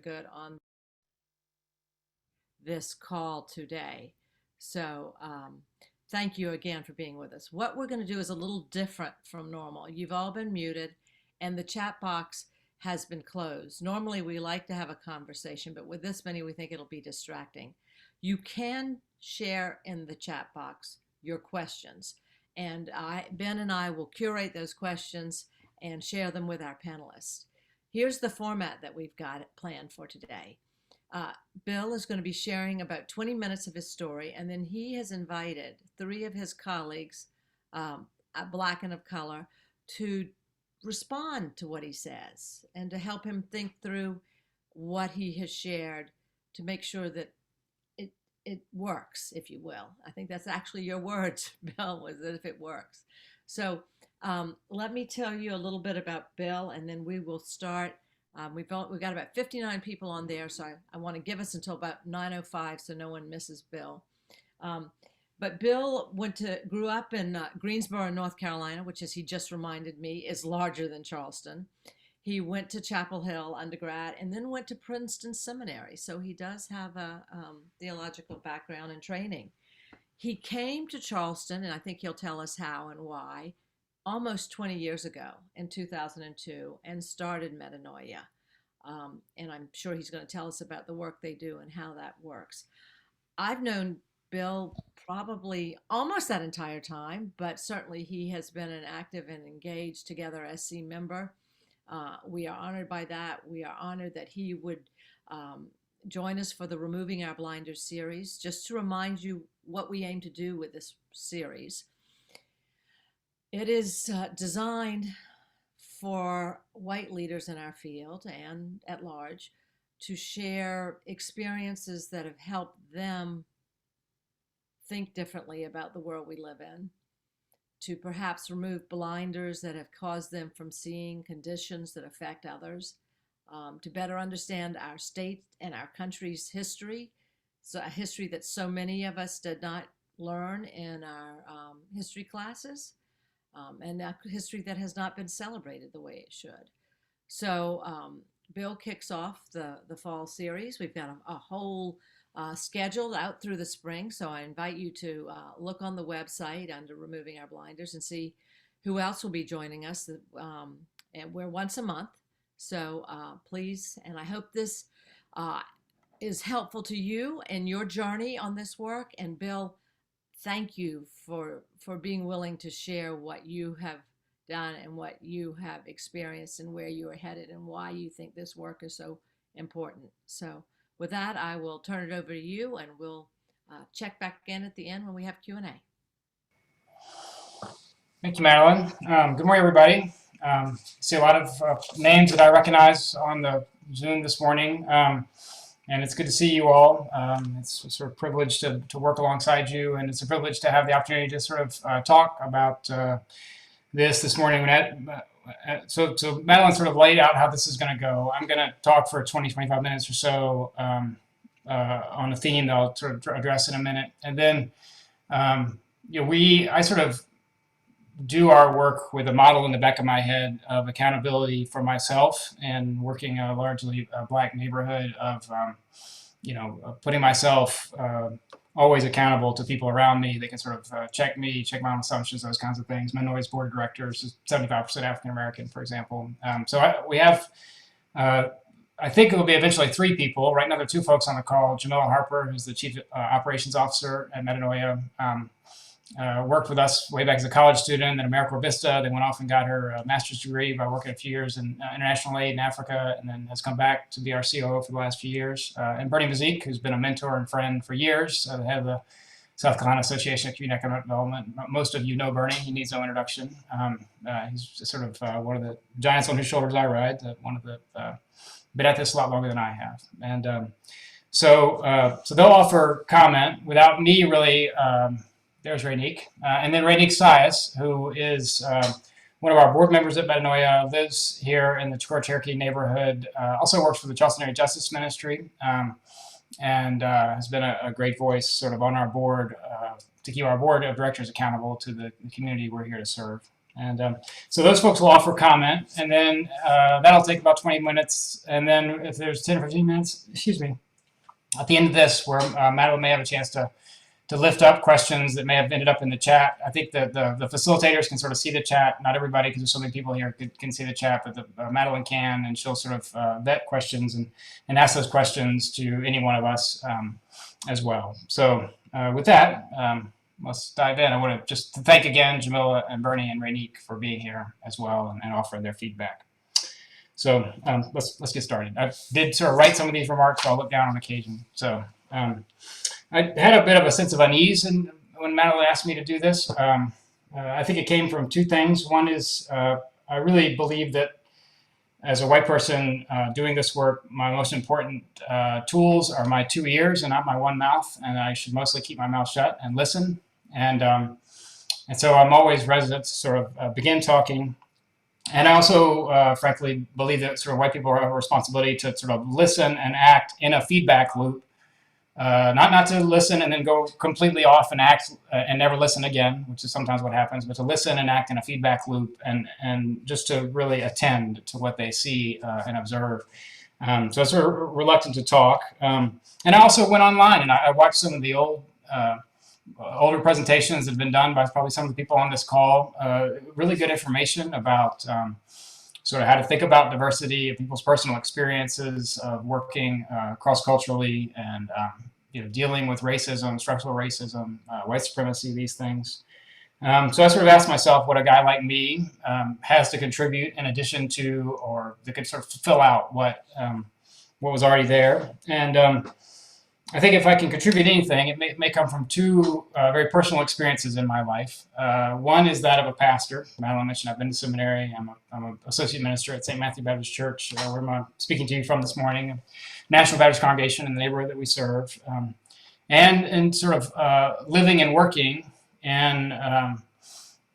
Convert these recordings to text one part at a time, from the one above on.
good on this call today. So thank you again for being with us. What we're going to do is a little different from normal. You've all been muted and the chat box has been closed. Normally we like to have a conversation, but with this many, we think it'll be distracting. You can share in the chat box your questions, and Ben and I will curate those questions and share them with our panelists. Here's the format that we've got planned for today. Uh, Bill is going to be sharing about 20 minutes of his story, and then he has invited three of his colleagues, Black and of color, to respond to what he says and to help him think through what he has shared to make sure that it works, if you will. I think that's actually your words, Bill, was that if it works. So let me tell you a little bit about Bill, and then we will start. We've got about 59 people on there, so I want to give us until about 9:05 so no one misses Bill. But Bill grew up in Greensboro, North Carolina, which, as he just reminded me, is larger than Charleston. He went to Chapel Hill undergrad and then went to Princeton Seminary, so he does have a theological background and training. He came to Charleston, and I think he'll tell us how and why, almost 20 years ago in 2002, and started Metanoia. And I'm sure he's going to tell us about the work they do and how that works. I've known Bill probably almost that entire time, but certainly he has been an active and engaged Together SC member. We are honored by that. We are honored that he would join us for the Removing Our Blinders series. Just to remind you what we aim to do with this series, it is designed for white leaders in our field and at large to share experiences that have helped them think differently about the world we live in, to perhaps remove blinders that have caused them from seeing conditions that affect others, to better understand our state and our country's history, so a history that so many of us did not learn in our history classes, and a history that has not been celebrated the way it should. So Bill kicks off the fall series. We've got a whole scheduled out through the spring, so I invite you to look on the website under Removing Our Blinders and see who else will be joining us. And we're once a month, so please, and I hope this is helpful to you and your journey on this work. And Bill, thank you for being willing to share what you have done and what you have experienced and where you are headed and why you think this work is so important. So with that, I will turn it over to you, and we'll check back in at the end when we have Q&A. Thank you, Madeleine. Good morning, everybody. I see a lot of names that I recognize on the Zoom this morning, and it's good to see you all. It's sort of a privilege to work alongside you, and it's a privilege to have the opportunity to sort of talk about this morning. So Madeleine sort of laid out how this is going to go. I'm going to talk for 20, 25 minutes or so on a theme that I'll sort of address in a minute. And then, I sort of do our work with a model in the back of my head of accountability for myself and working in a largely Black neighborhood of, putting myself always accountable to people around me. They can sort of check me, check my own assumptions, those kinds of things. Metanoia's board of directors is 75% African American, for example. We have, I think it'll be eventually 3 people. Right now there are 2 folks on the call. Jamilla Harper, who's the chief operations officer at Metanoia, worked with us way back as a college student at AmeriCorps Vista. Then went off and got her master's degree by working a few years in international aid in Africa, and then has come back to be our COO for the last few years. And Bernie Mazyck, who's been a mentor and friend for years, the head of the South Carolina Association of Community Economic Development. Most of you know Bernie. He needs no introduction. He's sort of one of the giants on whose shoulders I ride. Been at this a lot longer than I have. And so they'll offer comment without me really. There's Raynique. And then Raynique Syas, who is one of our board members at Metanoia, lives here in the Cherokee neighborhood, also works for the Charleston Area Justice Ministry, and has been a great voice sort of on our board to keep our board of directors accountable to the community we're here to serve. And so those folks will offer comment, and then that'll take about 20 minutes. And then if there's 10 or 15 minutes, excuse me, at the end of this, where Madeleine may have a chance to lift up questions that may have ended up in the chat. I think that the facilitators can sort of see the chat. Not everybody, because there's so many people here, can see the chat, but Madeleine can, and she'll sort of vet questions and ask those questions to any one of us as well. So with that, let's dive in. I want to just thank again Jamilla and Bernie and Raynique for being here as well and offering their feedback. So let's get started. I did sort of write some of these remarks, so I'll look down on occasion. So I had a bit of a sense of unease when Madeleine asked me to do this. I think it came from two things. One is I really believe that as a white person doing this work, my most important tools are my two ears and not my one mouth, and I should mostly keep my mouth shut and listen. And so I'm always reticent to sort of begin talking. And I also, frankly, believe that sort of white people have a responsibility to sort of listen and act in a feedback loop. Not to listen and then go completely off and act and never listen again, which is sometimes what happens, but to listen and act in a feedback loop and just to really attend to what they see and observe. So I was sort of reluctant to talk. And I also went online and I watched some of the older presentations that have been done by probably some of the people on this call. Really good information about sort of how to think about diversity, of people's personal experiences of working cross-culturally and dealing with racism, structural racism, white supremacy, these things. So I sort of asked myself what a guy like me has to contribute in addition to, or that could sort of fill out what was already there. And I think if I can contribute anything, it may come from two very personal experiences in my life. One is that of a pastor. Madeleine mentioned I've been to seminary. I'm an associate minister at St. Matthew Baptist Church, where I'm speaking to you from this morning, a National Baptist congregation in the neighborhood that we serve. And sort of living and working in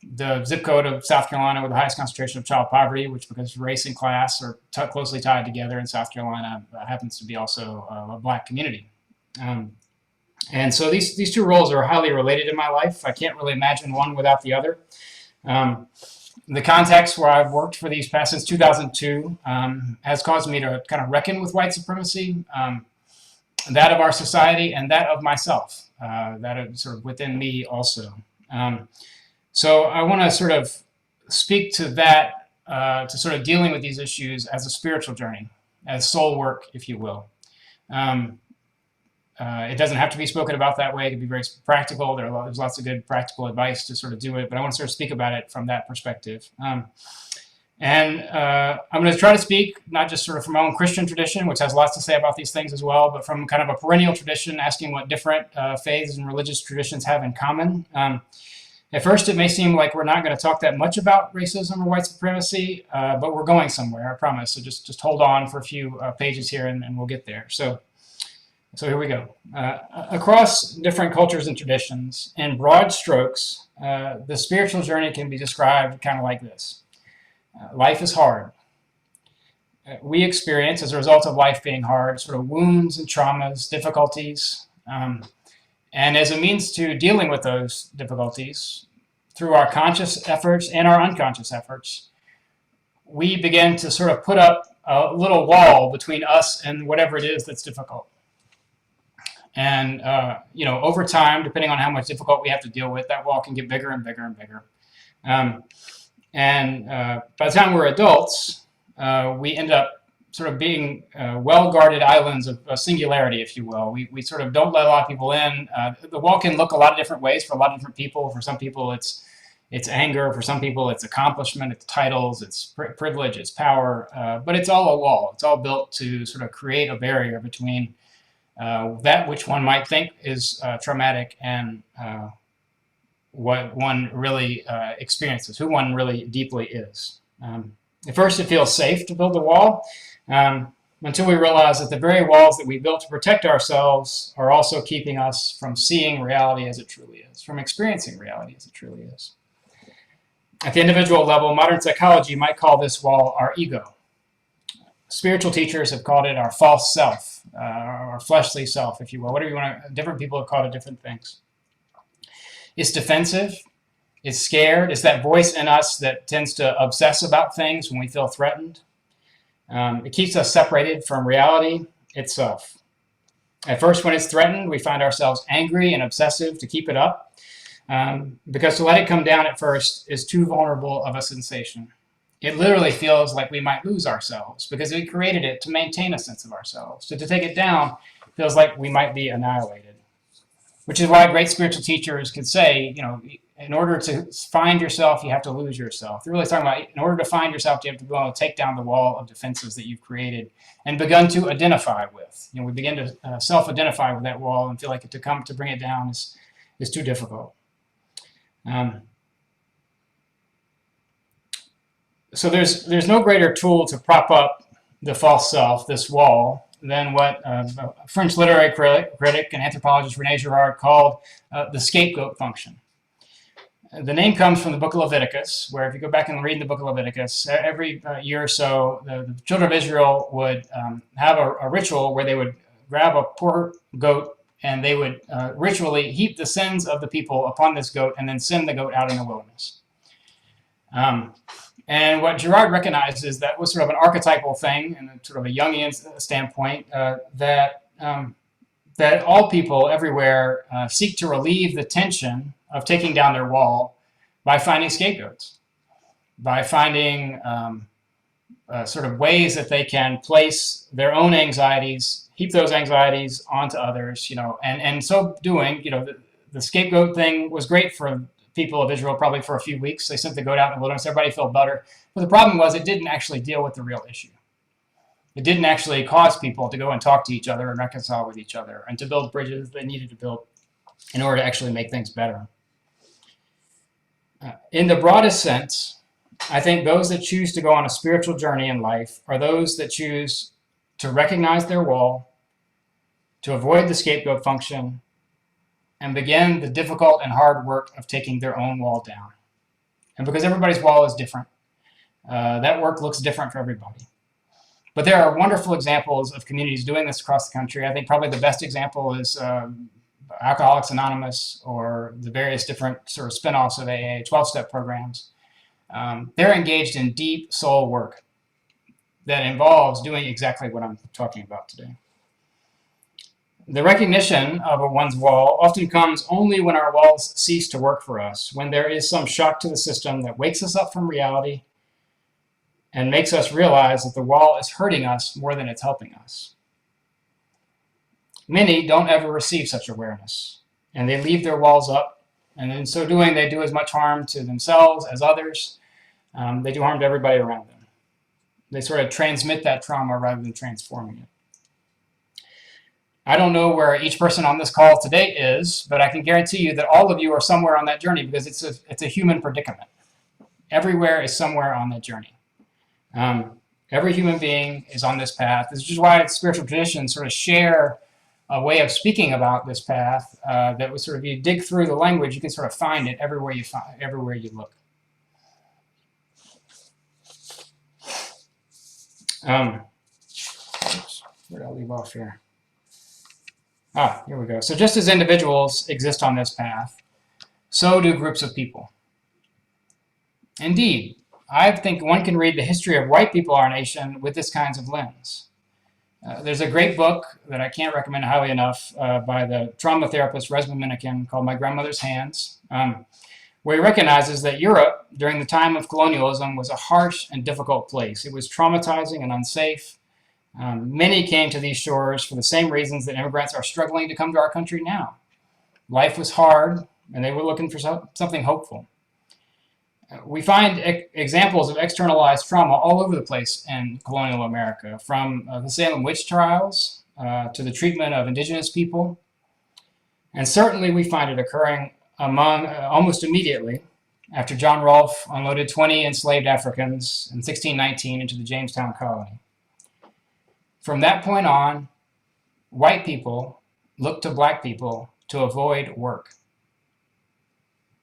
the zip code of South Carolina with the highest concentration of child poverty, which because race and class are closely tied together in South Carolina, happens to be also a Black community. And so these two roles are highly related in my life. I can't really imagine one without the other. The context where I've worked for these past since 2002 has caused me to kind of reckon with white supremacy, that of our society and that of myself, that is sort of within me also. So I want to sort of speak to that, to sort of dealing with these issues as a spiritual journey, as soul work, if you will. It doesn't have to be spoken about that way. It can be very practical. There's lots of good practical advice to sort of do it, but I want to sort of speak about it from that perspective. I'm going to try to speak not just sort of from my own Christian tradition, which has lots to say about these things as well, but from kind of a perennial tradition, asking what different faiths and religious traditions have in common. At first, it may seem like we're not going to talk that much about racism or white supremacy, but we're going somewhere, I promise. So just hold on for a few pages here, and we'll get there. So here we go. Across different cultures and traditions, in broad strokes, the spiritual journey can be described kind of like this. Life is hard. We experience, as a result of life being hard, sort of wounds and traumas, difficulties. And as a means to dealing with those difficulties, through our conscious efforts and our unconscious efforts, we begin to sort of put up a little wall between us and whatever it is that's difficult. And, over time, depending on how much difficult we have to deal with, that wall can get bigger and bigger and bigger. By the time we're adults, we end up sort of being well-guarded islands of singularity, if you will. We sort of don't let a lot of people in. The wall can look a lot of different ways for a lot of different people. For some people, it's anger. For some people, it's accomplishment, it's titles, it's privilege, it's power. But it's all a wall. It's all built to sort of create a barrier between that which one might think is traumatic and what one really experiences, who one really deeply is. At first, it feels safe to build a wall until we realize that the very walls that we built to protect ourselves are also keeping us from seeing reality as it truly is, from experiencing reality as it truly is. At the individual level, modern psychology might call this wall our ego. Spiritual teachers have called it our false self, our fleshly self, if you will. Whatever you want to, different people have called it different things. It's defensive, is scared. It's that voice in us that tends to obsess about things when we feel threatened. It keeps us separated from reality itself. At first, when it's threatened, we find ourselves angry and obsessive to keep it up, because to let it come down at first is too vulnerable of a sensation. It literally feels like we might lose ourselves because we created it to maintain a sense of ourselves. So to take it down feels like we might be annihilated, which is why great spiritual teachers could say, in order to find yourself, you have to lose yourself. They're really talking about, in order to find yourself, you have to be able to take down the wall of defenses that you've created and begun to identify with. We begin to self-identify with that wall and feel like to bring it down is too difficult. So there's no greater tool to prop up the false self, this wall, than what a French literary critic and anthropologist René Girard called the scapegoat function. The name comes from the book of Leviticus, where if you go back and read the book of Leviticus, every year or so, the children of Israel would have a ritual where they would grab a poor goat and they would ritually heap the sins of the people upon this goat and then send the goat out in the wilderness. And what Girard recognized is that was sort of an archetypal thing and sort of a Jungian standpoint that all people everywhere seek to relieve the tension of taking down their wall by finding scapegoats, by finding sort of ways that they can place their own anxieties, heap those anxieties onto others, and so doing, the scapegoat thing was great for people of Israel probably for a few weeks. They sent the goat out in the wilderness, everybody felt better. But the problem was it didn't actually deal with the real issue. It didn't actually cause people to go and talk to each other and reconcile with each other and to build bridges they needed to build in order to actually make things better. In the broadest sense, I think those that choose to go on a spiritual journey in life are those that choose to recognize their wall, to avoid the scapegoat function, and begin the difficult and hard work of taking their own wall down. And because everybody's wall is different, that work looks different for everybody. But there are wonderful examples of communities doing this across the country. I think probably the best example is Alcoholics Anonymous or the various different sort of spin-offs of AA, 12-step programs. They're engaged in deep soul work that involves doing exactly what I'm talking about today. The recognition of one's wall often comes only when our walls cease to work for us, when there is some shock to the system that wakes us up from reality and makes us realize that the wall is hurting us more than it's helping us. Many don't ever receive such awareness, and they leave their walls up, and in so doing, they do as much harm to themselves as others. They do harm to everybody around them. They sort of transmit that trauma rather than transforming it. I don't know where each person on this call today is, but I can guarantee you that all of you are somewhere on that journey because it's a human predicament. Everywhere is somewhere on that journey. Every human being is on this path. This is why spiritual traditions sort of share a way of speaking about this path that was sort of, you dig through the language, you can sort of find it everywhere you look. Where did I leave off here? Here we go. So just as individuals exist on this path, so do groups of people. Indeed, I think one can read the history of white people in our nation with this kinds of lens. There's a great book that I can't recommend highly enough by the trauma therapist Resmond Minikin called My Grandmother's Hands, where he recognizes that Europe during the time of colonialism was a harsh and difficult place. It was traumatizing and unsafe. Many came to these shores for the same reasons that immigrants are struggling to come to our country now. Life was hard, and they were looking for something hopeful. We find examples of externalized trauma all over the place in colonial America, from the Salem witch trials to the treatment of indigenous people. And certainly we find it occurring among almost immediately after John Rolfe unloaded 20 enslaved Africans in 1619 into the Jamestown colony. From that point on, white people looked to black people to avoid work.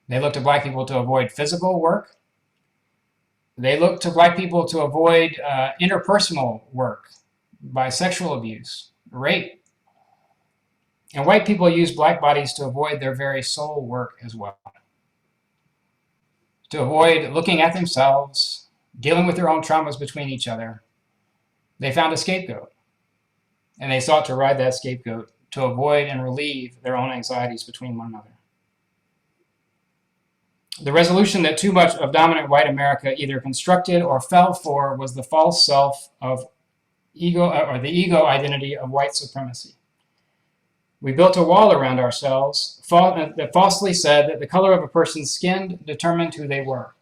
They looked to black people to avoid physical work. They looked to black people to avoid interpersonal work by sexual abuse, rape. And white people used black bodies to avoid their very soul work as well. to avoid looking at themselves, dealing with their own traumas between each other, they found a scapegoat. And they sought to ride that scapegoat to avoid and relieve their own anxieties between one another. The resolution that too much of dominant white America either constructed or fell for was the false self of ego, or the ego identity of white supremacy. We built a wall around ourselves that falsely said that the color of a person's skin determined who they were.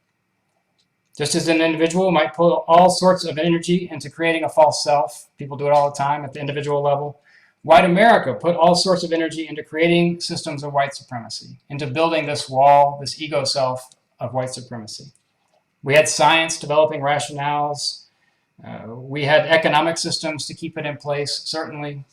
Just as an individual might put all sorts of energy into creating a false self, people do it all the time at the individual level, white America put all sorts of energy into creating systems of white supremacy, into building this wall, this ego self of white supremacy. We had science developing rationales. We had economic systems to keep it in place, certainly.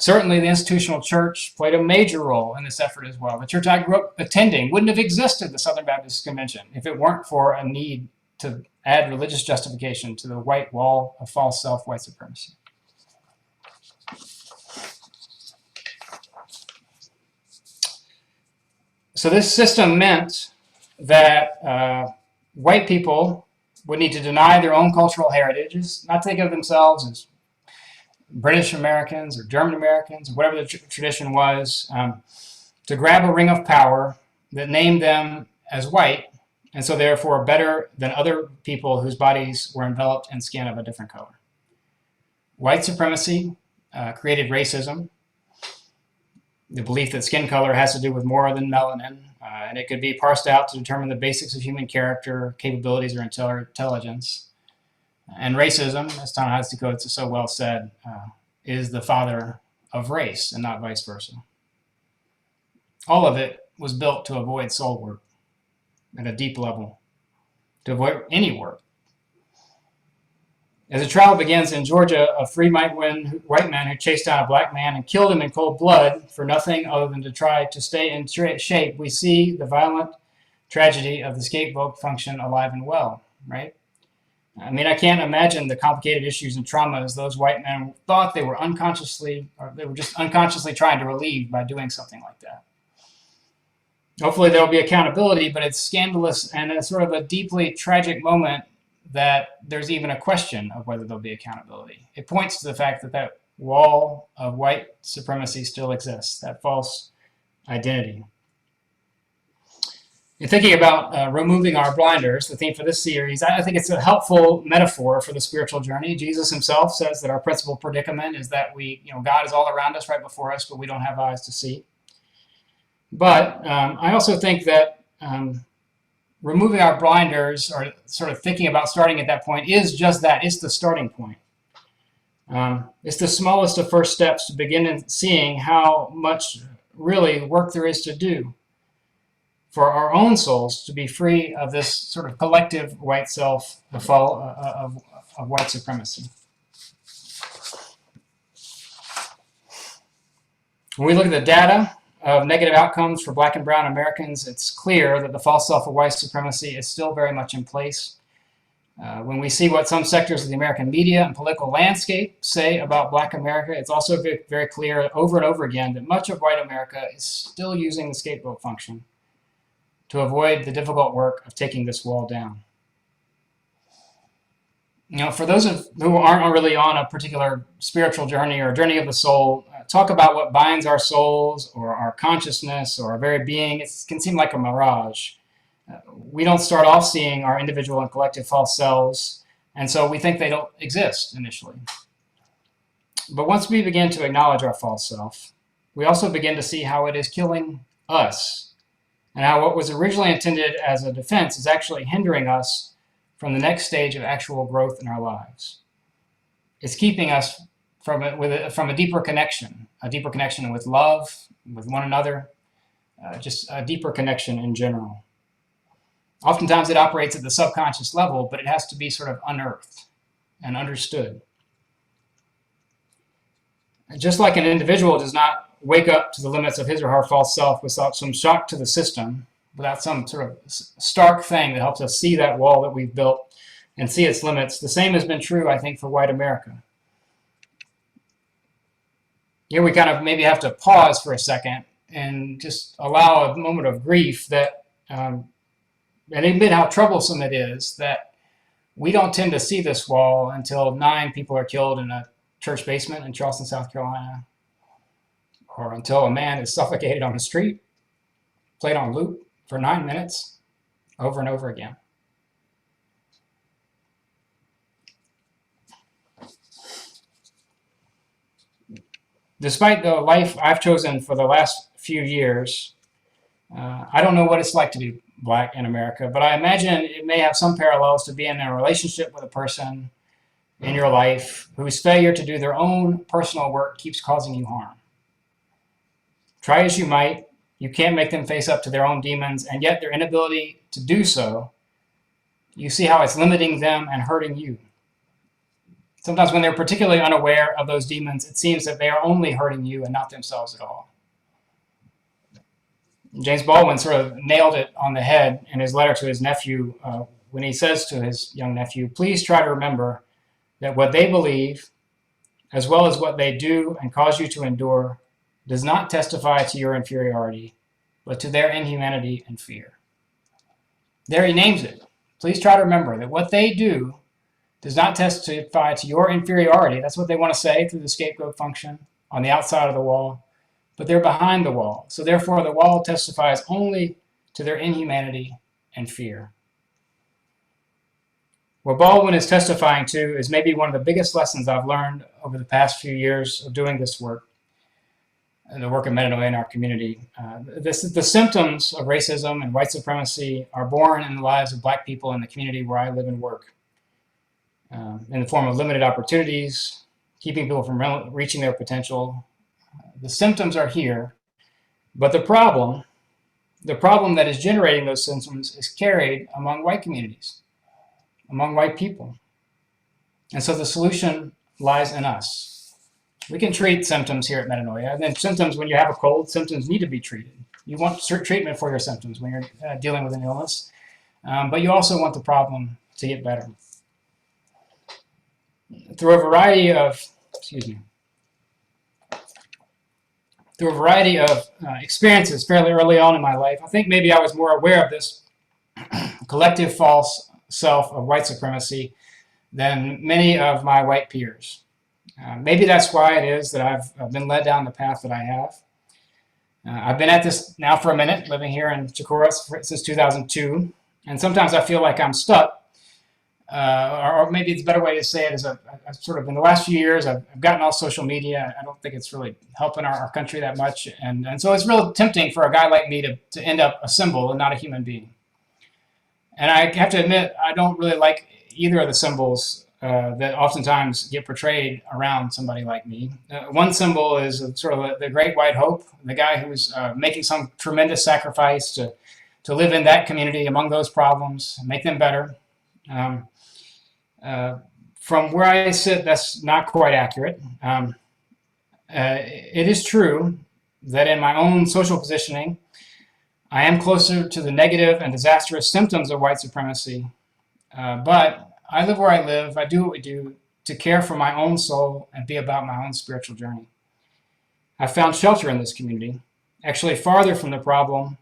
Certainly, the institutional church played a major role in this effort as well. The church I grew up attending wouldn't have existed, the Southern Baptist Convention, if it weren't for a need to add religious justification to the white wall of false self white supremacy. So this system meant that white people would need to deny their own cultural heritages, not think of themselves as British Americans or German Americans, or whatever the tradition was, to grab a ring of power that named them as white, and so therefore better than other people whose bodies were enveloped in skin of a different color. White supremacy created racism, the belief that skin color has to do with more than melanin, and it could be parsed out to determine the basics of human character, capabilities, or intelligence. And racism, as Ta-Nehisi Coates so well said, is the father of race and not vice versa. All of it was built to avoid soul work at a deep level, to avoid any work. As the trial begins in Georgia of three white men who chased down a black man and killed him in cold blood for nothing other than to try to stay in shape, we see the violent tragedy of the scapegoat function alive and well, right? I mean, I can't imagine the complicated issues and traumas those white men thought they were just unconsciously trying to relieve by doing something like that. Hopefully there will be accountability, but it's scandalous and it's sort of a deeply tragic moment that there's even a question of whether there'll be accountability. It points to the fact that that wall of white supremacy still exists, that false identity. In thinking about removing our blinders, the theme for this series, I think it's a helpful metaphor for the spiritual journey. Jesus himself says that our principal predicament is that God is all around us, right before us, but we don't have eyes to see. But I also think that removing our blinders, or sort of thinking about starting at that point, is just that. It's the starting point. It's the smallest of first steps to begin seeing how much really work there is to do for our own souls to be free of this sort of collective white self, the fall of white supremacy. When we look at the data of negative outcomes for black and brown Americans, it's clear that the false self of white supremacy is still very much in place. When we see what some sectors of the American media and political landscape say about black America, it's also very, very clear over and over again that much of white America is still using the scapegoat function to avoid the difficult work of taking this wall down. For those who aren't really on a particular spiritual journey or journey of the soul, talk about what binds our souls or our consciousness or our very being. It can seem like a mirage. We don't start off seeing our individual and collective false selves, and so we think they don't exist initially. But once we begin to acknowledge our false self, we also begin to see how it is killing us, and how what was originally intended as a defense is actually hindering us from the next stage of actual growth in our lives. It's keeping us from a deeper connection with love, with one another, just a deeper connection in general. Oftentimes it operates at the subconscious level, but it has to be sort of unearthed and understood. And just like an individual does not wake up to the limits of his or her false self without some shock to the system, without some sort of stark thing that helps us see that wall that we've built and see its limits, the same has been true, I think, for white America. Here we kind of maybe have to pause for a second and just allow a moment of grief that and admit how troublesome it is that we don't tend to see this wall until 9 people are killed in a church basement in Charleston, South Carolina, or until a man is suffocated on the street, played on loop for 9 minutes over and over again. Despite the life I've chosen for the last few years, I don't know what it's like to be Black in America, but I imagine it may have some parallels to being in a relationship with a person in your life whose failure to do their own personal work keeps causing you harm. Try as you might, you can't make them face up to their own demons, and yet their inability to do so, you see how it's limiting them and hurting you. Sometimes when they're particularly unaware of those demons, it seems that they are only hurting you and not themselves at all. James Baldwin sort of nailed it on the head in his letter to his nephew when he says to his young nephew, please try to remember that what they believe, as well as what they do and cause you to endure, does not testify to your inferiority, but to their inhumanity and fear. There he names it. Please try to remember that what they do does not testify to your inferiority. That's what they want to say through the scapegoat function on the outside of the wall, but they're behind the wall. So therefore, the wall testifies only to their inhumanity and fear. What Baldwin is testifying to is maybe one of the biggest lessons I've learned over the past few years of doing this work, and the work of Metanoia in our community. The symptoms of racism and white supremacy are born in the lives of Black people in the community where I live and work, in the form of limited opportunities, keeping people from reaching their potential. The symptoms are here, but the problem that is generating those symptoms is carried among white communities, among white people. And so the solution lies in us. We can treat symptoms here at Metanoia, and then symptoms, when you have a cold, symptoms need to be treated. You want treatment for your symptoms when you're dealing with an illness, but you also want the problem to get better. Through a variety of experiences fairly early on in my life, I think maybe I was more aware of this collective false self of white supremacy than many of my white peers. Maybe that's why it is that I've been led down the path that I have. I've been at this now for a minute, living here in Chicora since 2002, and sometimes I feel like I'm stuck, or maybe it's a better way to say it is I've sort of, in the last few years, I've gotten off social media. I don't think it's really helping our country that much, and so it's real tempting for a guy like me to end up a symbol and not a human being. And I have to admit, I don't really like either of the symbols that oftentimes get portrayed around somebody like me. One symbol is sort of the great white hope, the guy who's making some tremendous sacrifice to live in that community among those problems, make them better. From where I sit, that's not quite accurate. It is true that in my own social positioning, I am closer to the negative and disastrous symptoms of white supremacy, but I live where I live. I do what we do to care for my own soul and be about my own spiritual journey. I found shelter in this community, actually farther from the problem.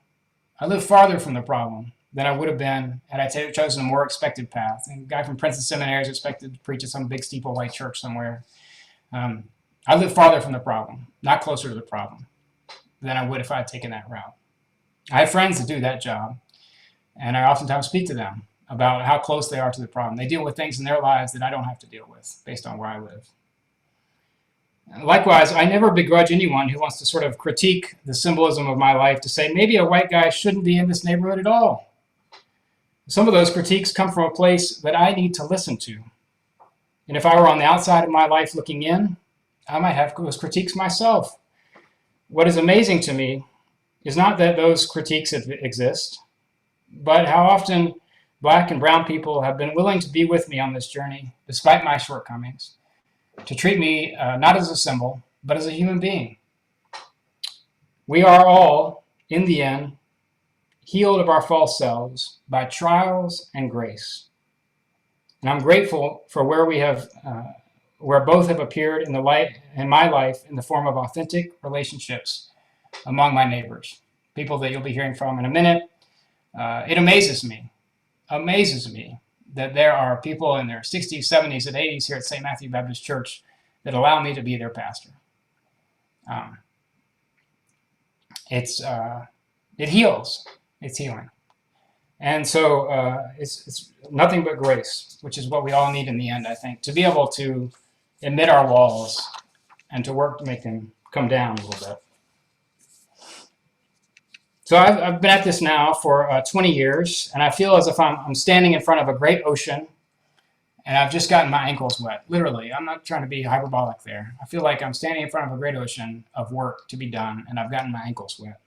I live farther from the problem than I would have been had I chosen a more expected path. And a guy from Princeton Seminary is expected to preach at some big steeple white church somewhere. I live farther from the problem, not closer to the problem, than I would if I had taken that route. I have friends that do that job, and I oftentimes speak to them about how close they are to the problem. They deal with things in their lives that I don't have to deal with based on where I live. Likewise, I never begrudge anyone who wants to sort of critique the symbolism of my life to say maybe a white guy shouldn't be in this neighborhood at all. Some of those critiques come from a place that I need to listen to. And if I were on the outside of my life looking in, I might have those critiques myself. What is amazing to me is not that those critiques exist, but how often Black and brown people have been willing to be with me on this journey, despite my shortcomings, to treat me not as a symbol, but as a human being. We are all, in the end, healed of our false selves by trials and grace. And I'm grateful for where both have appeared in my life in the form of authentic relationships among my neighbors, people that you'll be hearing from in a minute. It amazes me amazes me that there are people in their 60s, 70s, and 80s here at St. Matthew Baptist Church that allow me to be their pastor. It heals. It's healing. And so it's nothing but grace, which is what we all need in the end, I think, to be able to admit our walls and to work to make them come down a little bit. So I've been at this now for 20 years, and I feel as if I'm standing in front of a great ocean, and I've just gotten my ankles wet. Literally, I'm not trying to be hyperbolic there. I feel like I'm standing in front of a great ocean of work to be done, and I've gotten my ankles wet.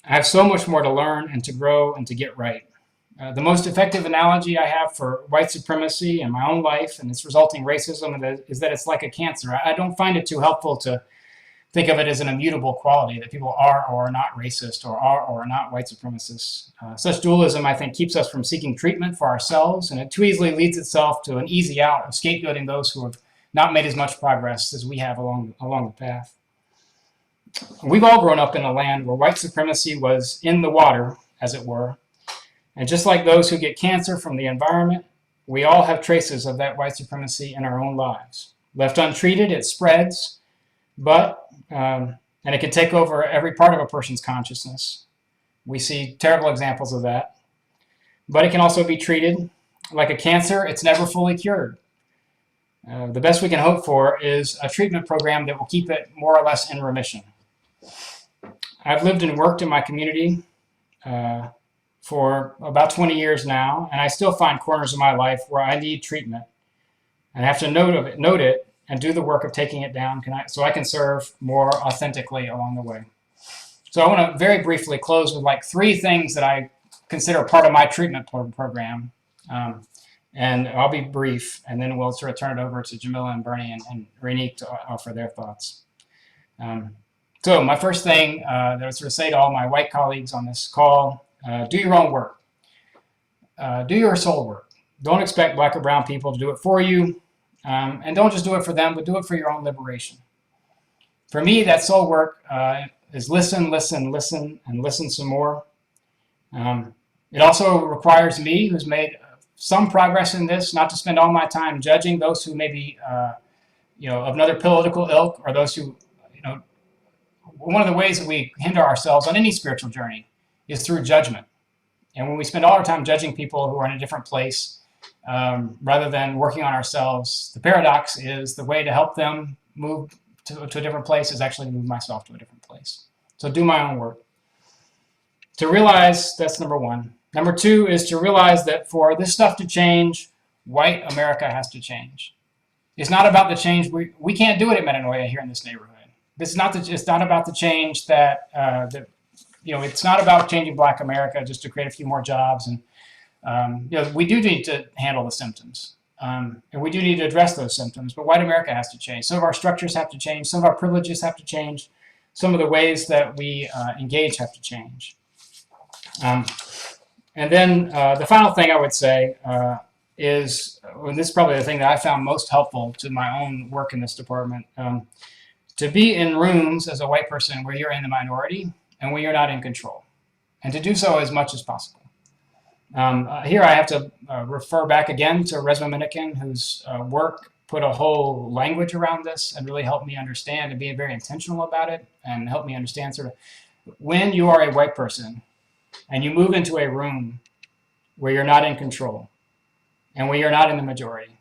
I have so much more to learn and to grow and to get right. The most effective analogy I have for white supremacy in my own life and its resulting racism is that it's like a cancer. I don't find it too helpful to think of it as an immutable quality, that people are or are not racist or are not white supremacists. Such dualism, I think, keeps us from seeking treatment for ourselves, and it too easily leads itself to an easy out of scapegoating those who have not made as much progress as we have along the path. We've all grown up in a land where white supremacy was in the water, as it were, and just like those who get cancer from the environment, we all have traces of that white supremacy in our own lives. Left untreated, it spreads, and it can take over every part of a person's consciousness. We see terrible examples of that. But it can also be treated like a cancer. It's never fully cured. The best we can hope for is a treatment program that will keep it more or less in remission. I've lived and worked in my community for about 20 years now, and I still find corners of my life where I need treatment. And I have to note it, and do the work of taking it down so I can serve more authentically along the way. So I want to very briefly close with like 3 things that I consider part of my treatment program. And I'll be brief, and then we'll sort of turn it over to Jamilla and Bernie and Raynique to offer their thoughts. So my first thing that I would sort of say to all my white colleagues on this call, do your own work. Do your soul work. Don't expect black or brown people to do it for you. And don't just do it for them, but do it for your own liberation. For me, that soul work is listen, listen, listen, and listen some more. It also requires me, who's made some progress in this, not to spend all my time judging those who may be, of another political ilk, or those who, one of the ways that we hinder ourselves on any spiritual journey is through judgment. And when we spend all our time judging people who are in a different place, rather than working on ourselves, the paradox is the way to help them move to a different place is actually to move myself to a different place. So do my own work. To realize, that's number 1. Number 2 is to realize that for this stuff to change, white America has to change. It's not about the change. We can't do it at Metanoia here in this neighborhood. It's not about the change that it's not about changing black America just to create a few more jobs. And we do need to handle the symptoms, and we do need to address those symptoms, but white America has to change. Some of our structures have to change. Some of our privileges have to change. Some of the ways that we engage have to change. And then the final thing I would say is, and this is probably the thing that I found most helpful to my own work in this department, to be in rooms as a white person where you're in the minority and where you're not in control, and to do so as much as possible. Here I have to refer back again to Resma Minikin, whose work put a whole language around this and really helped me understand and be very intentional about it, and helped me understand sort of when you are a white person and you move into a room where you're not in control and where you're not in the majority,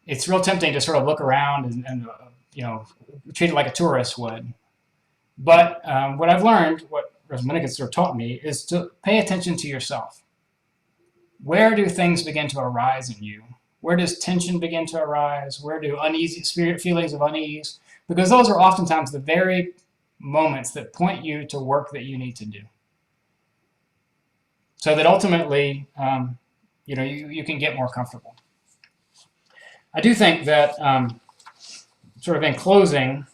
it's real tempting to sort of look around and treat it like a tourist would. But what I've learned, what Resma sort of taught me, is to pay attention to yourself. Where do things begin to arise in you? Where does tension begin to arise? Where do feelings of unease? Because those are oftentimes the very moments that point you to work that you need to do. So that ultimately, you can get more comfortable. I do think that, sort of in closing,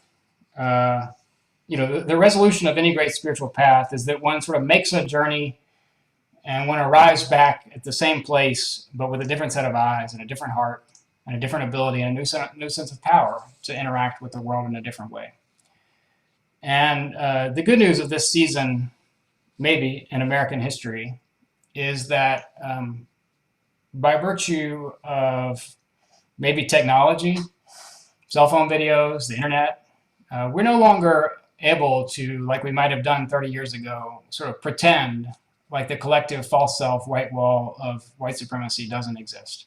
the resolution of any great spiritual path is that one sort of makes a journey and one arrives back at the same place, but with a different set of eyes and a different heart and a different ability and a new sense of power to interact with the world in a different way. And the good news of this season, maybe in American history, is that by virtue of maybe technology, cell phone videos, the internet, we're no longer able to, like we might have done 30 years ago, sort of pretend like the collective false self white wall of white supremacy doesn't exist.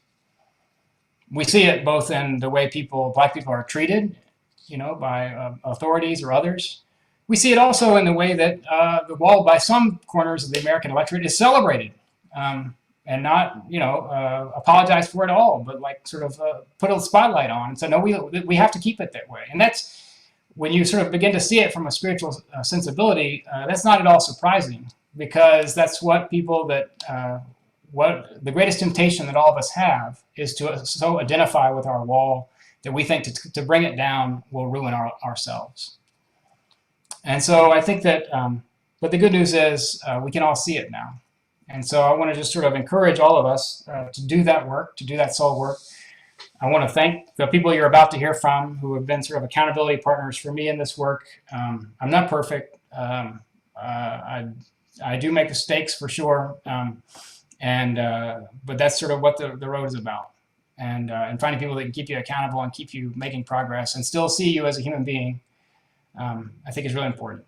We see it both in the way black people are treated, by authorities or others. We see it also in the way that the wall by some corners of the American electorate is celebrated, and not, apologize for it all, but like sort of put a spotlight on and say, no, we have to keep it that way. And that's, when you sort of begin to see it from a spiritual sensibility, that's not at all surprising, because that's what what the greatest temptation that all of us have is to so identify with our wall that we think to bring it down will ruin ourselves. And so I think that, but the good news is we can all see it now. And so I want to just sort of encourage all of us to do that work, to do that soul work. I want to thank the people you're about to hear from who have been sort of accountability partners for me in this work. I'm not perfect. I do make mistakes for sure. But that's sort of what the road is about. And finding people that can keep you accountable and keep you making progress and still see you as a human being, I think is really important.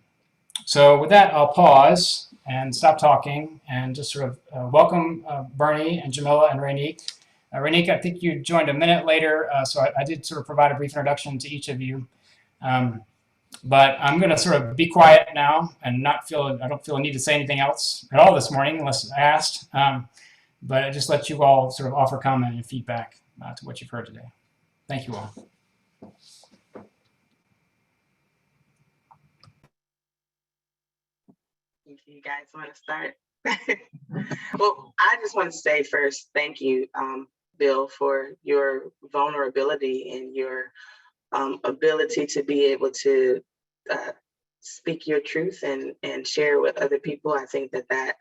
So with that, I'll pause and stop talking and just sort of welcome Bernie and Jamilla and Raynique. Raynique, I think you joined a minute later, so I did sort of provide a brief introduction to each of you. But I'm going to sort of be quiet now and I don't feel a need to say anything else at all this morning unless asked. But I just let you all sort of offer comment and feedback to what you've heard today. Thank you all. You guys want to start? Well, I just want to say first, thank you, Bill, for your vulnerability and your ability to be able to speak your truth and share with other people. I think that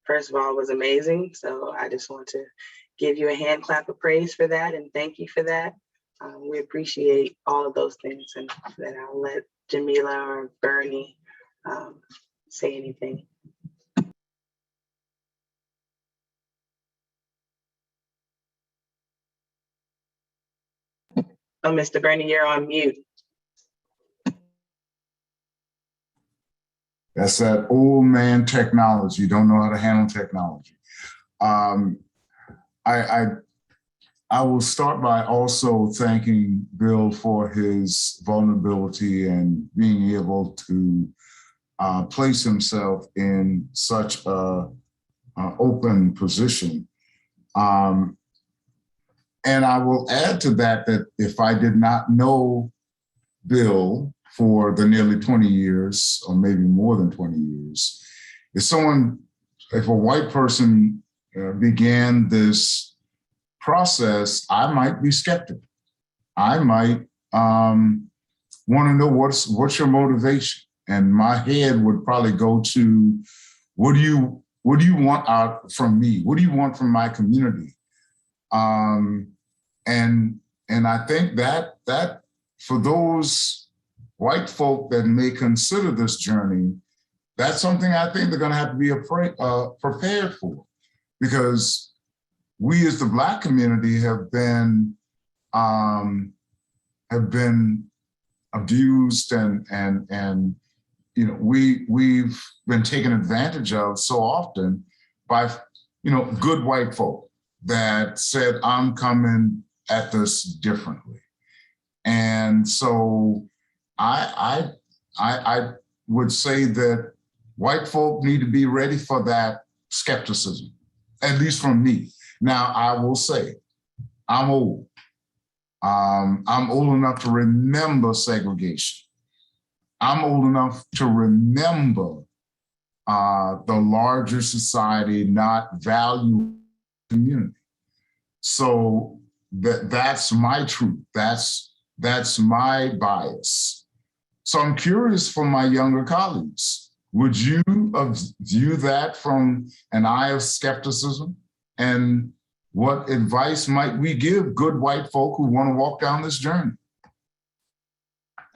first of all was amazing. So I just want to give you a hand clap of praise for that and thank you for that. We appreciate all of those things, and then I'll let Jamilla or Bernie say anything. Oh, Mr. Bernie, you're on mute. That's that old man technology. You don't know how to handle technology. I will start by also thanking Bill for his vulnerability and being able to place himself in such a open position. And I will add to that if I did not know Bill for the nearly 20 years, or maybe more than 20 years, if a white person began this process, I might be skeptical. I might want to know what's your motivation, and my head would probably go to, what do you want out from me? What do you want from my community? And I think that for those white folk that may consider this journey, that's something I think they're going to have to be prepared for, because we as the Black community have been abused and we've been taken advantage of so often by good white folk that said, I'm coming at this differently. And so I would say that white folk need to be ready for that skepticism, at least from me. Now, I will say, I'm old. I'm old enough to remember segregation. I'm old enough to remember the larger society not valuing community. So that's my truth. That's my bias. So I'm curious for my younger colleagues. Would you view that from an eye of skepticism? And what advice might we give good white folk who want to walk down this journey?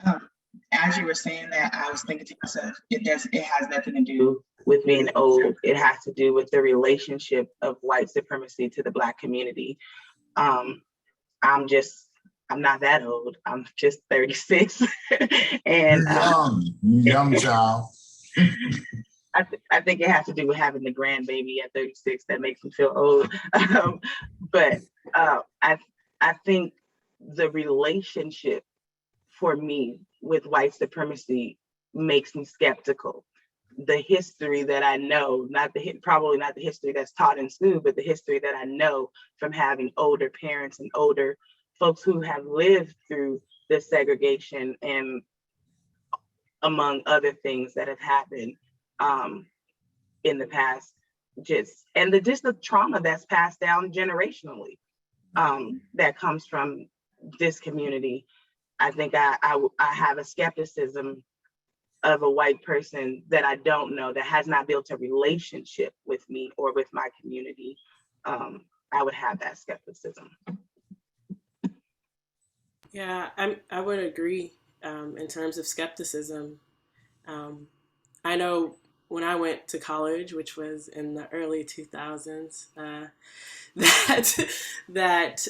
I as you were saying that, I was thinking to myself, it has nothing to do with being old. It has to do with the relationship of white supremacy to the Black community. I'm not that old. I'm just 36. And young child. I think it has to do with having the grandbaby at 36 that makes me feel old. But I think the relationship for me with white supremacy makes me skeptical. The history that I know, probably not the history that's taught in school, but the history that I know from having older parents and older folks who have lived through the segregation and among other things that have happened in the past, just the trauma that's passed down generationally that comes from this community. I think I have a skepticism of a white person that I don't know, that has not built a relationship with me or with my community. I would have that skepticism. Yeah, I would agree in terms of skepticism. I know when I went to college, which was in the early 2000s, that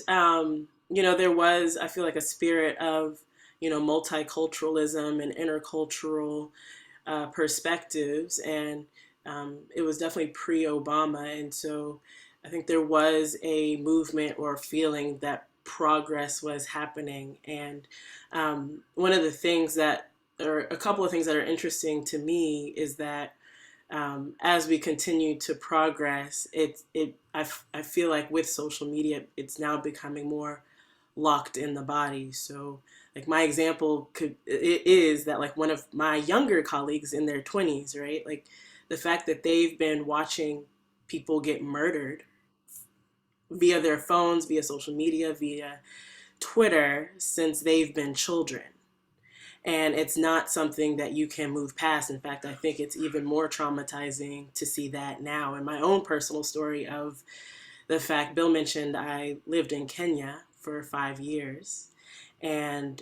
there was, I feel like, a spirit of multiculturalism and intercultural perspectives, and it was definitely pre-Obama, and so I think there was a movement or a feeling that progress was happening. And one of the things that, or a couple of things that are interesting to me, is that as we continue to progress, I feel like with social media, it's now becoming more locked in the body. So like my example is that like one of my younger colleagues in their 20s, right? Like the fact that they've been watching people get murdered via their phones, via social media, via Twitter since they've been children. And it's not something that you can move past. In fact, I think it's even more traumatizing to see that now. In my own personal story of the fact, Bill mentioned I lived in Kenya for 5 years. And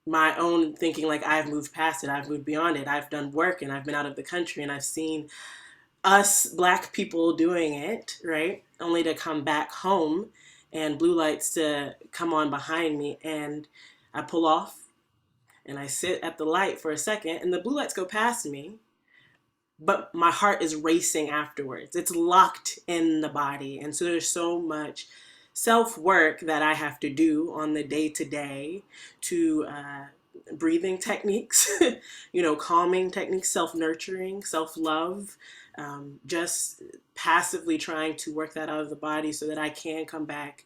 my own thinking, like, I've moved past it, I've moved beyond it. I've done work and I've been out of the country and I've seen us Black people doing it, right? Only to come back home and blue lights to come on behind me. And I pull off and I sit at the light for a second and the blue lights go past me, but my heart is racing afterwards. It's locked in the body. And so there's so much self-work that I have to do on the day-to-day to breathing techniques, calming techniques, self-nurturing, self-love, just passively trying to work that out of the body so that I can come back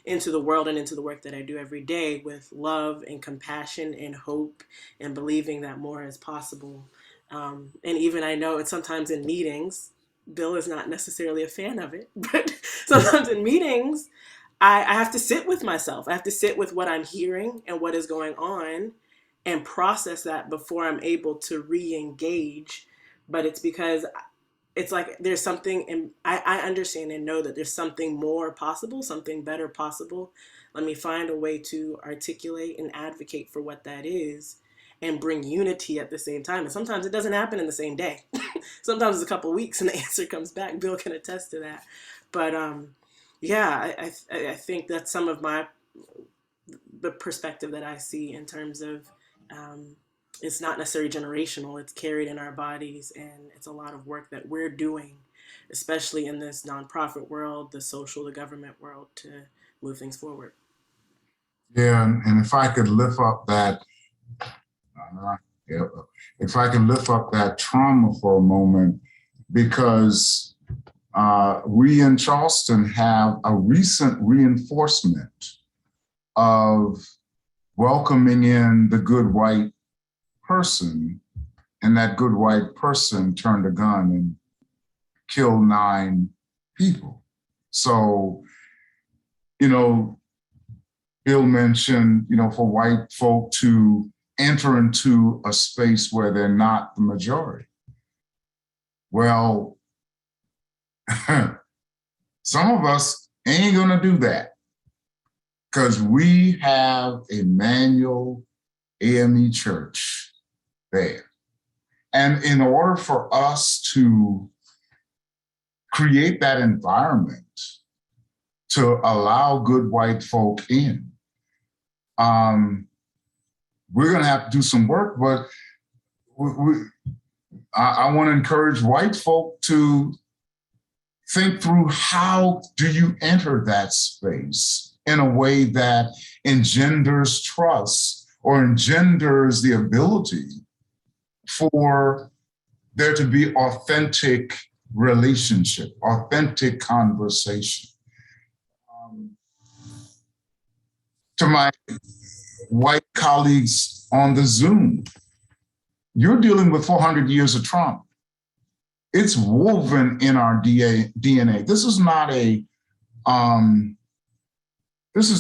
into the world and into the work that I do every day with love and compassion and hope and believing that more is possible. And even I know it's sometimes in meetings, Bill is not necessarily a fan of it, but sometimes in meetings, I have to sit with myself. I have to sit with what I'm hearing and what is going on and process that before I'm able to re-engage. But it's because it's like there's something, and I understand and know that there's something more possible, something better possible. Let me find a way to articulate and advocate for what that is and bring unity at the same time. And sometimes it doesn't happen in the same day. Sometimes it's a couple of weeks and the answer comes back. Bill can attest to that. But I think that's some of the perspective that I see in terms of it's not necessarily generational. It's carried in our bodies, and it's a lot of work that we're doing, especially in this nonprofit world, the social, the government world, to move things forward. Yeah, and if I could lift up that, trauma for a moment, because we in Charleston have a recent reinforcement of welcoming in the good white person, and that good white person turned a gun and killed 9 people. So, Bill mentioned, for white folk to enter into a space where they're not the majority. Well, some of us ain't gonna do that because we have a manual AME church there. And in order for us to create that environment to allow good white folk in, we're going to have to do some work, but I want to encourage white folk to think through, how do you enter that space in a way that engenders trust or engenders the ability for there to be authentic relationship, authentic conversation. To my white colleagues on the Zoom, you're dealing with 400 years of trauma. It's woven in our DNA. This is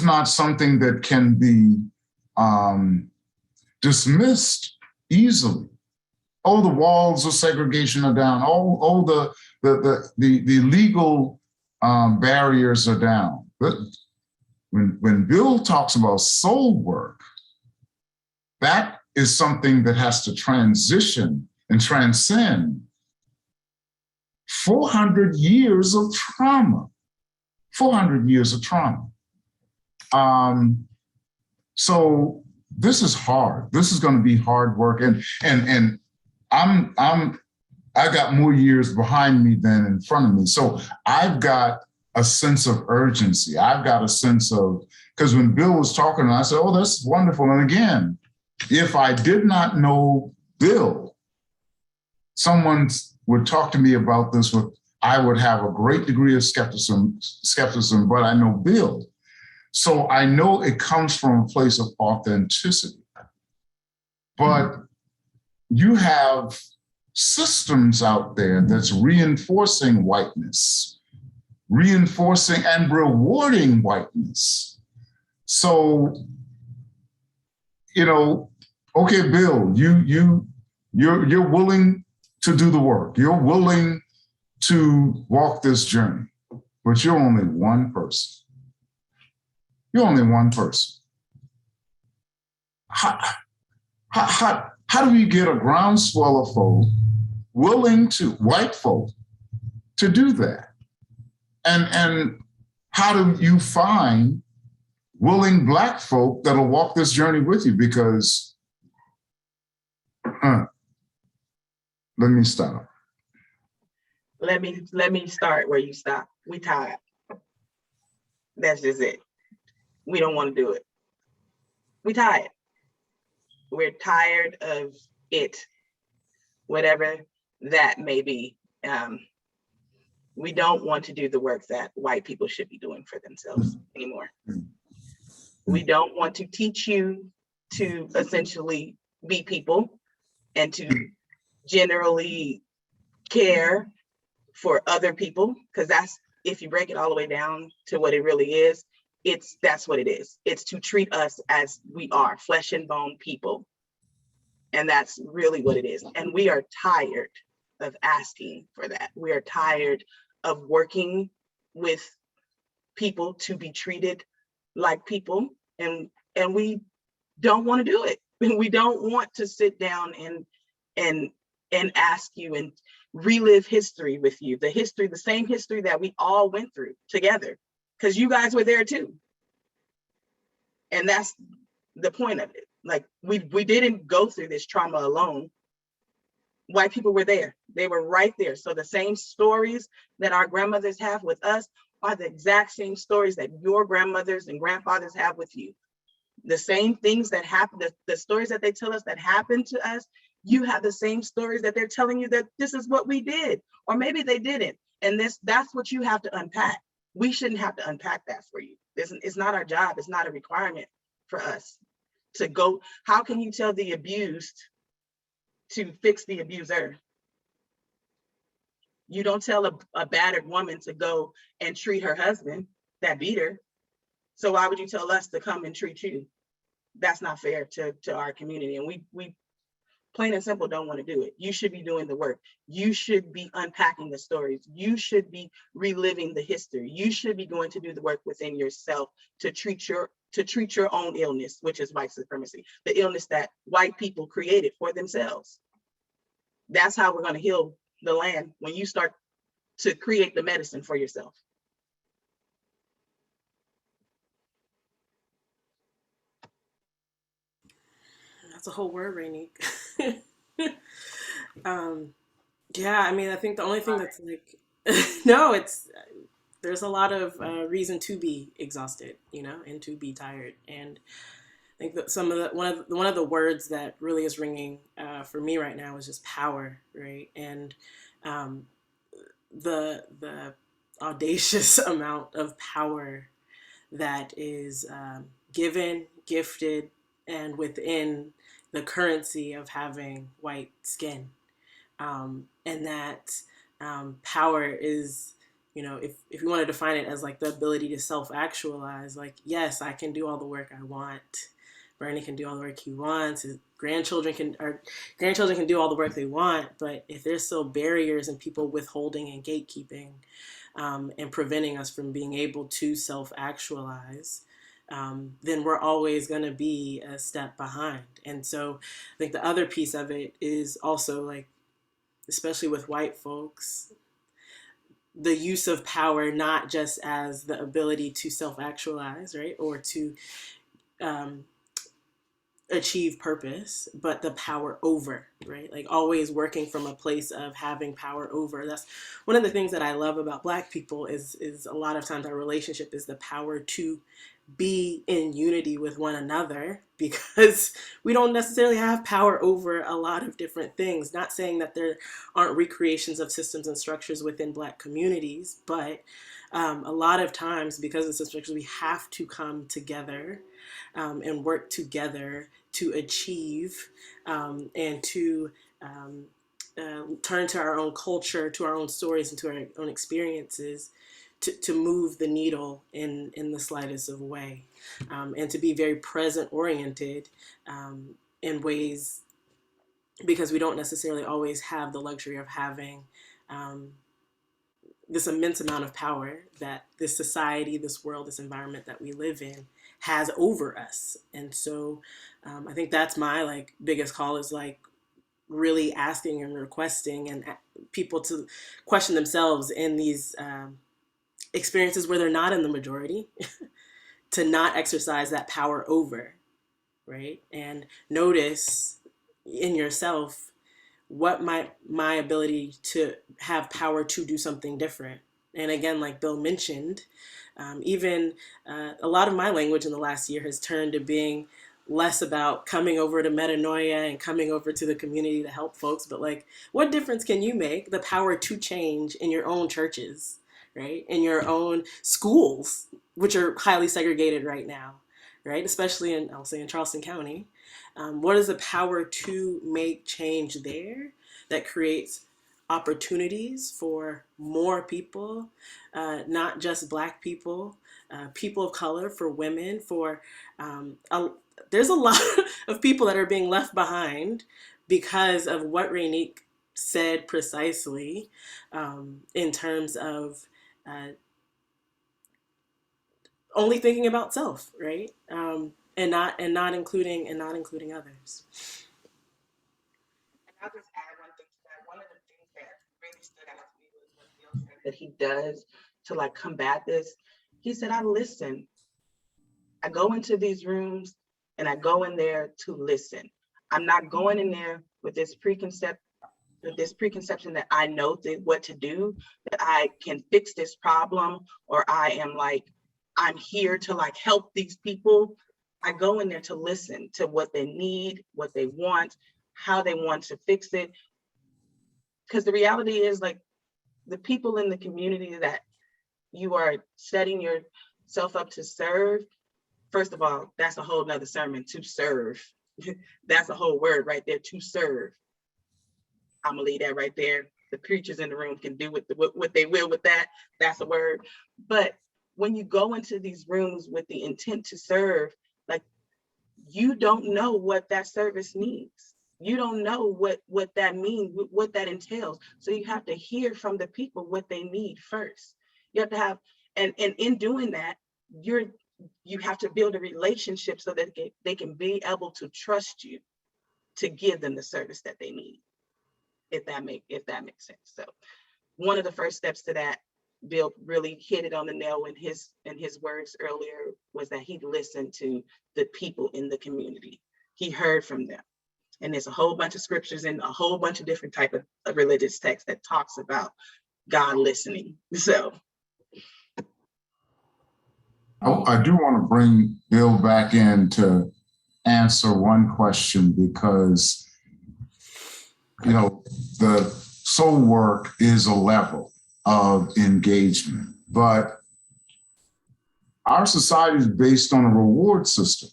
not something that can be dismissed easily. Oh, the walls of segregation are down. Oh, the legal barriers are down. But when Bill talks about soul work, that is something that has to transition and transcend 400 years of trauma. 400 years of trauma. So this is hard. This is going to be hard work, and I got more years behind me than in front of me. So I've got a sense of urgency. I've got a sense of, because when Bill was talking, I said, oh, that's wonderful. And again, if I did not know Bill, someone would talk to me about this I would have a great degree of skepticism, but I know Bill. So I know it comes from a place of authenticity. But you have systems out there that's reinforcing whiteness, reinforcing and rewarding whiteness. So, okay, Bill, you're willing to do the work. You're willing to walk this journey, but you're only one person. You're only one person. How do we get a groundswell of folk white folk, to do that? And how do you find willing Black folk that'll walk this journey with you? Because, let me stop. Let me start where you stop. We tired. That's just it. We don't want to do it. We tired. We're tired of it, whatever that may be. We don't want to do the work that white people should be doing for themselves anymore. We don't want to teach you to essentially be people and to generally care for other people, because that's, if you break it all the way down to what it really is, that's what it is. It's to treat us as we are, flesh and bone people. And that's really what it is. And we are tired of asking for that. We are tired of working with people to be treated like people. And we don't want to do it. We don't want to sit down and ask you and relive history with you, the same history that we all went through together, because you guys were there too. And that's the point of it. Like, we didn't go through this trauma alone. White people were there. They were right there. So the same stories that our grandmothers have with us are the exact same stories that your grandmothers and grandfathers have with you. The same things that happen, the stories that they tell us that happened to us, you have the same stories that they're telling you that this is what we did, or maybe they didn't. And that's what you have to unpack. We shouldn't have to unpack that for you. It's not our job. It's not a requirement for us to go. How can you tell the abused to fix the abuser? You don't tell a battered woman to go and treat her husband that beat her. So why would you tell us to come and treat you? That's not fair to our community. And we plain and simple don't want to do it. You should be doing the work. You should be unpacking the stories. You should be reliving the history. You should be going to do the work within yourself to to treat your own illness, which is white supremacy, the illness that white people created for themselves. That's how we're going to heal the land, when you start to create the medicine for yourself. That's a whole word, Raynique. Yeah, I mean, I think the only thing that's like, no, there's a lot of reason to be exhausted, you know, and to be tired. And I think that one of the words that really is ringing for me right now is just power, right? And the audacious amount of power that is given, gifted, and within the currency of having white skin. And that power is, you know, if you want to define it as like the ability to self-actualize, like, yes, I can do all the work I want. Bernie can do all the work he wants. His grandchildren can do all the work they want. But if there's still barriers and people withholding and gatekeeping and preventing us from being able to self-actualize, then we're always going to be a step behind. And so I think the other piece of it is also like, especially with white folks, the use of power, not just as the ability to self-actualize, right? Or to achieve purpose, but the power over, right? Like always working from a place of having power over. That's one of the things that I love about Black people is a lot of times our relationship is the power to be in unity with one another, because we don't necessarily have power over a lot of different things. Not saying that there aren't recreations of systems and structures within Black communities, but a lot of times because of the structures, we have to come together and work together to achieve and to turn to our own culture, to our own stories, and to our own experiences to move the needle in the slightest of way, and to be very present oriented in ways, because we don't necessarily always have the luxury of having this immense amount of power that this society, this world, this environment that we live in has over us. And so I think that's my like biggest call, is like really asking and requesting and people to question themselves in these experiences where they're not in the majority, to not exercise that power over, right? And notice in yourself what my ability to have power to do something different. And again, like Bill mentioned, even a lot of my language in the last year has turned to being less about coming over to Metanoia and coming over to the community to help folks, but like, what difference can you make? The power to change in your own churches, right? In your own schools, which are highly segregated right now, right? Especially I'll say in Charleston County. What is the power to make change there that creates opportunities for more people, not just Black people, people of color, for women, for there's a lot of people that are being left behind because of what Raynique said precisely, in terms of only thinking about self, right? And not including others. And I'll just add one thing to that. One of the things that really stood out to me was what Bill said that he does to like combat this. He said, I listen. I go into these rooms and I go in there to listen. I'm not going in there with this preconception that I know what to do, that I can fix this problem, or I am like, I'm here to like help these people. I go in there to listen to what they need, what they want, how they want to fix it. Because the reality is, like, the people in the community that you are setting yourself up to serve, first of all, that's a whole nother sermon, to serve. That's a whole word right there, to serve. I'm gonna leave that right there. The preachers in the room can do what they will with that. That's a word. But when you go into these rooms with the intent to serve, like, you don't know what that service needs. You don't know what that means, what that entails. So you have to hear from the people what they need first. You have to have, and in doing that, you're you have to build a relationship so that they can be able to trust you to give them the service that they need, if that makes sense. So one of the first steps to that, Bill really hit it on the nail in his words earlier, was that he listened to the people in the community. He heard from them. And there's a whole bunch of scriptures and a whole bunch of different type of religious texts that talks about God listening. So I do want to bring Bill back in to answer one question, because, you know, the soul work is a level of engagement, but our society is based on a reward system.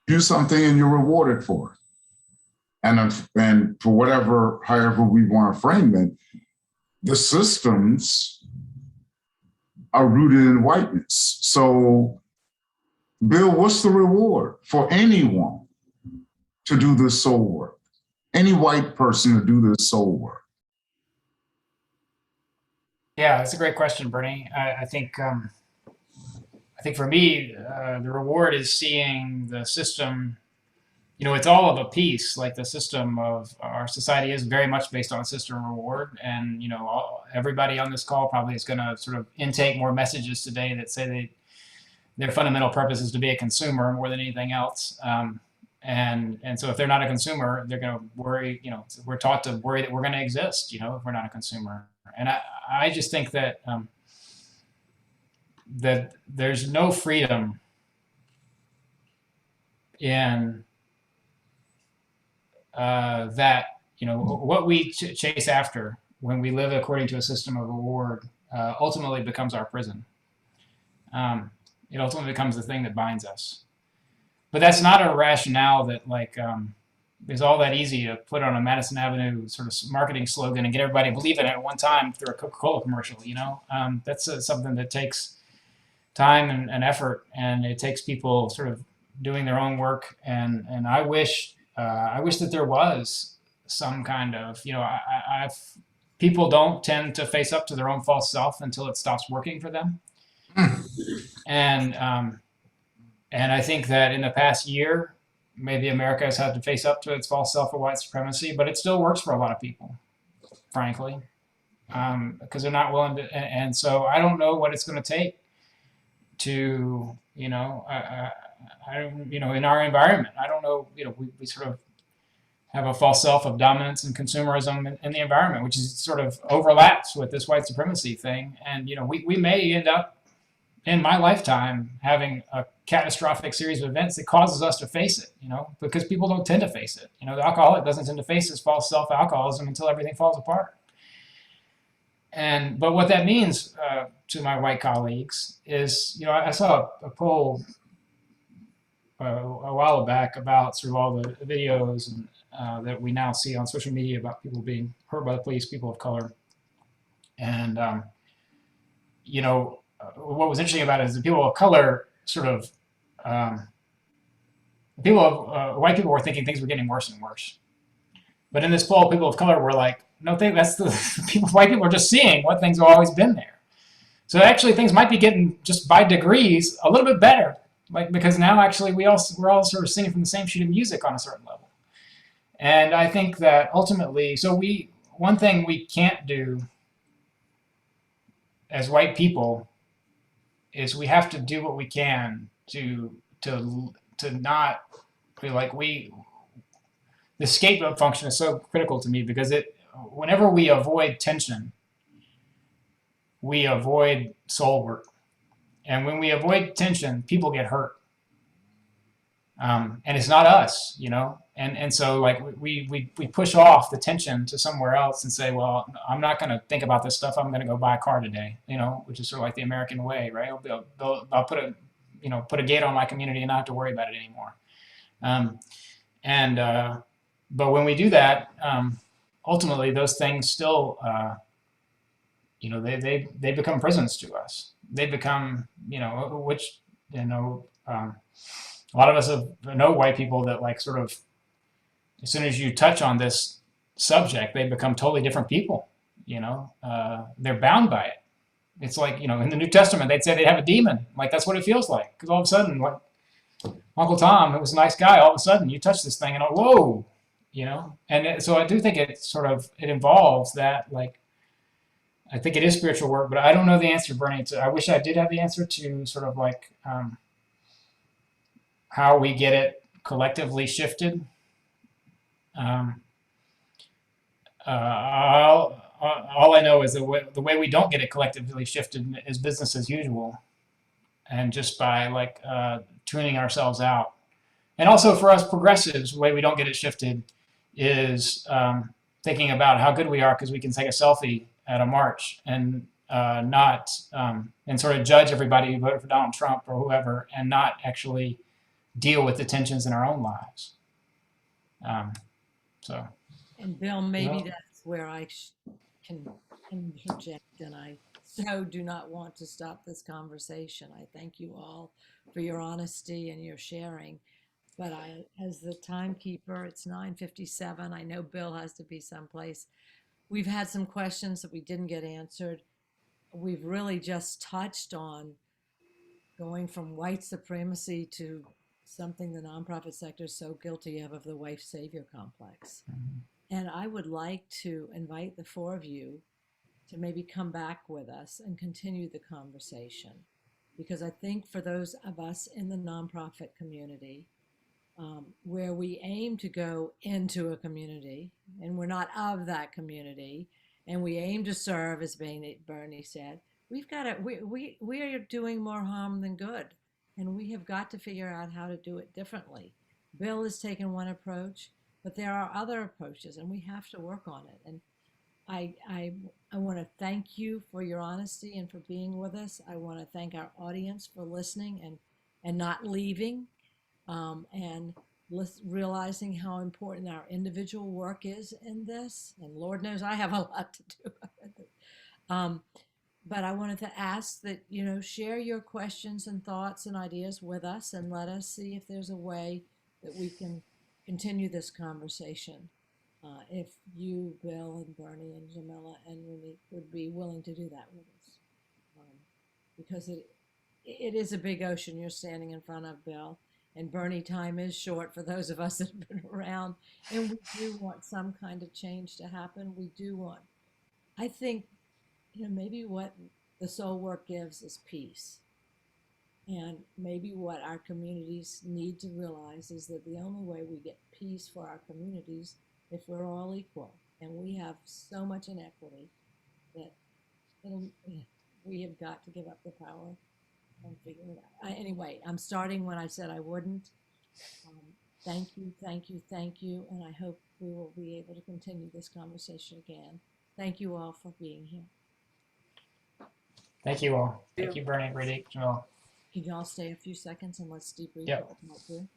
Do something and you're rewarded for it. And for whatever, however we want to frame it, the systems are rooted in whiteness. So, Bill, what's the reward for anyone to do this soul work? Any white person to do this soul work? Yeah, that's a great question, Bernie. I think for me, the reward is seeing the system. You know, it's all of a piece. Like, the system of our society is very much based on a system of reward, and you know, everybody on this call probably is going to sort of intake more messages today that say their fundamental purpose is to be a consumer more than anything else. And so if they're not a consumer, they're going to worry. You know, we're taught to worry that we're going to exist, you know, if we're not a consumer. And I just think that that there's no freedom in that, you know, what we chase after when we live according to a system of reward ultimately becomes our prison. It ultimately becomes the thing that binds us. But that's not a rationale that, like, is all that easy to put on a Madison Avenue sort of marketing slogan and get everybody to believe in it at one time through a Coca-Cola commercial, you know? That's something that takes time and effort, and it takes people sort of doing their own work. And I wish that there was some kind of, you know, people don't tend to face up to their own false self until it stops working for them. And I think that in the past year, maybe America has had to face up to its false self of white supremacy, but it still works for a lot of people, frankly, because they're not willing to. And so I don't know what it's going to take to, you know, you know, in our environment, I don't know, you know, we sort of have a false self of dominance and consumerism in the environment, which is sort of overlaps with this white supremacy thing. And, you know, we may end up in my lifetime having a catastrophic series of events that causes us to face it, you know, because people don't tend to face it. You know, the alcoholic doesn't tend to face his false self-alcoholism until everything falls apart. But what that means to my white colleagues is, you know, I saw a poll a while back about sort of all the videos that we now see on social media about people being hurt by the police, people of color. And, you know, what was interesting about it is the people of color sort of, white people were thinking things were getting worse and worse. But in this poll, people of color were like, no, that's white people are just seeing what things have always been there. So actually things might be getting, just by degrees, a little bit better. Like, because now actually we're all sort of singing from the same sheet of music on a certain level. And I think that ultimately, one thing we can't do as white people is we have to do what we can to not be like the scapegoat function is so critical to me, because whenever we avoid tension, we avoid soul work. And when we avoid tension, people get hurt. And it's not us, you know? And so like we push off the tension to somewhere else and say, well, I'm not going to think about this stuff. I'm going to go buy a car today, you know, which is sort of like the American way, right? I'll put a gate on my community and not have to worry about it anymore. But when we do that, ultimately those things still, you know, they become prisons to us. They become, you know, which, you know, a lot of us know white people that, like, sort of, as soon as you touch on this subject, they become totally different people, you know. They're bound by it. It's like, you know, in the New Testament, they'd say they'd have a demon. Like, that's what it feels like. Because all of a sudden, like, Uncle Tom, who was a nice guy, all of a sudden you touch this thing and, oh, whoa, you know? So I do think it involves that, like, I think it is spiritual work, but I don't know the answer, Bernie. I wish I did have the answer to sort of like how we get it collectively shifted. Um, all I know is the way we don't get it collectively shifted is business as usual, and just by like tuning ourselves out. And also for us progressives, the way we don't get it shifted is thinking about how good we are because we can take a selfie at a march and not and sort of judge everybody who voted for Donald Trump or whoever, and not actually deal with the tensions in our own lives. So. And Bill, maybe Well, that's where I can interject, and I so do not want to stop this conversation. I thank you all for your honesty and your sharing. But as the timekeeper, it's 9:57. I know Bill has to be someplace. We've had some questions that we didn't get answered. We've really just touched on going from white supremacy to something the nonprofit sector is so guilty of the wife savior complex. And I would like to invite the four of you to maybe come back with us and continue the conversation. Because I think for those of us in the nonprofit community, where we aim to go into a community and we're not of that community, and we aim to serve, as Bernie said, we are doing more harm than good. And we have got to figure out how to do it differently. Bill has taken one approach, but there are other approaches, and we have to work on it. And I want to thank you for your honesty and for being with us. I want to thank our audience for listening and not leaving, and realizing how important our individual work is in this. And Lord knows I have a lot to do with it. But I wanted to ask that, share your questions and thoughts and ideas with us, and let us see if there's a way that we can continue this conversation. If you, Bill, and Bernie, and Jamilla, and Raynique would be willing to do that with us. Because it is a big ocean you're standing in front of, Bill. And Bernie, time is short for those of us that have been around. And we do want some kind of change to happen. We do want, I think, maybe what the soul work gives is peace. And maybe what our communities need to realize is that the only way we get peace for our communities if we're all equal. And we have so much inequity that we have got to give up the power and figure it out. Anyway, I'm starting when I said I wouldn't. Thank you, thank you, thank you. And I hope we will be able to continue this conversation again. Thank you all for being here. thank you all. Thank you, Bernie, Raynique, Jamilla. Can you all stay a few seconds and let's debrief Yep. what we might do?